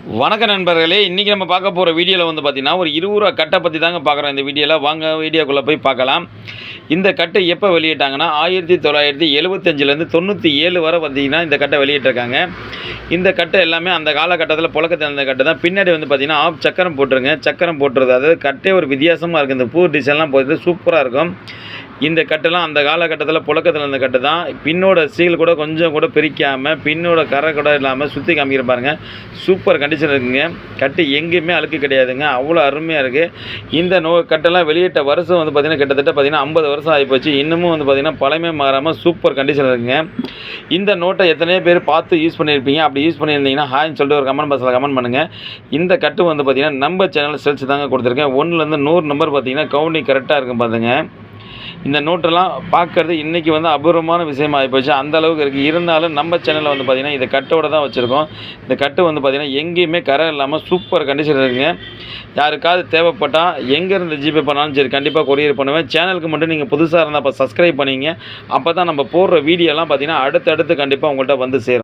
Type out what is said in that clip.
வணக்க நண்பர்களே, இன்றைக்கி நம்ம பார்க்க போகிற வீடியோவில் வந்து பார்த்திங்கன்னா ஒரு 20 ரூபா கட்டை பற்றி தாங்க பார்க்குறோம். இந்த வீடியோவில் வாங்க வீடியோக்குள்ளே போய் பார்க்கலாம். இந்த கட்டை எப்போ வெளியிட்டாங்கன்னா 1975லேருந்து 97 வரை பார்த்திங்கன்னா இந்த கட்டை வெளியிட்டிருக்காங்க. இந்த கட்டை எல்லாமே அந்த காலகட்டத்தில் புழக்கத்தில் இருந்த கட்டை தான். பின்னாடி வந்து பார்த்திங்கன்னா ஆஃப் சக்கரம் போட்டுருங்க. சக்கரம் போட்டுறது அதாவது கட்டே ஒரு வித்தியாசமாக இருக்குது. இந்த பூ டிசைன்லாம் போட்டு சூப்பராக இருக்கும். இந்த கட்டெல்லாம் அந்த காலகட்டத்தில் புழக்கத்தில் இருந்த கட்டு தான். பின்னோட சீல் கூட கொஞ்சம் கூட பிரிக்காமல், பின்னோட கரை கூட இல்லாமல் சுற்றி காமிக்கிற பாருங்கள். சூப்பர் கண்டிஷன் இருக்குங்க. கட்டு எங்கேயுமே அழுக்கு கிடையாதுங்க. அவ்வளோ அருமையாக இருக்குது. இந்த கட்டெல்லாம் வெளியிட்ட வருஷம் வந்து பார்த்திங்கன்னா கிட்டத்தட்ட 50 வருஷம் ஆகிப்போச்சு. இன்னமும் வந்து பார்த்திங்கன்னா பழமை மாறாமல் சூப்பர் கண்டிஷன் இருக்குங்க. இந்த நோட்டை எத்தனையோ பேர் பார்த்து யூஸ் பண்ணியிருப்பீங்க. அப்படி யூஸ் பண்ணியிருந்தீங்கன்னா ஹாய்ன்னு சொல்லிட்டு ஒரு கமெண்ட் பாக்ஸில் கமெண்ட் பண்ணுங்கள். இந்த கட்டு வந்து பார்த்திங்கன்னா நம்ம சேனல் சேல்ஸ் தாங்க கொடுத்துருக்கேன். 1லேருந்து 100 நம்பர் பார்த்திங்கன்னா கவுண்டிங் கரெக்டாக இருக்கும் பாருங்க. இந்த நோட்டெல்லாம் பார்க்குறது இன்றைக்கி வந்து அபூர்வமான விஷயமா ஆகிப்போச்சு. அந்த அளவுக்கு இருக்குது. இருந்தாலும் நம்ம சேனலில் வந்து பார்த்திங்கன்னா இதை கட்டோடு தான் வச்சுருக்கோம். இந்த கட்டு வந்து பார்த்திங்கன்னா எங்கேயுமே கரை இல்லாமல் சூப்பர் கண்டிஷன் இருக்குங்க. யாருக்காவது தேவைப்பட்டால் எங்கேருந்து ஜிபே பண்ணாலும் சரி கண்டிப்பாக கொரியர் பண்ணுவேன். சேனலுக்கு மட்டும் நீங்கள் புதுசாக இருந்தால் அப்போ சப்ஸ்கிரைப் பண்ணிங்க. அப்போ தான் நம்ம போடுற வீடியோலாம் பார்த்திங்கன்னா அடுத்தடுத்து கண்டிப்பாக உங்கள்கிட்ட வந்து சேரும்.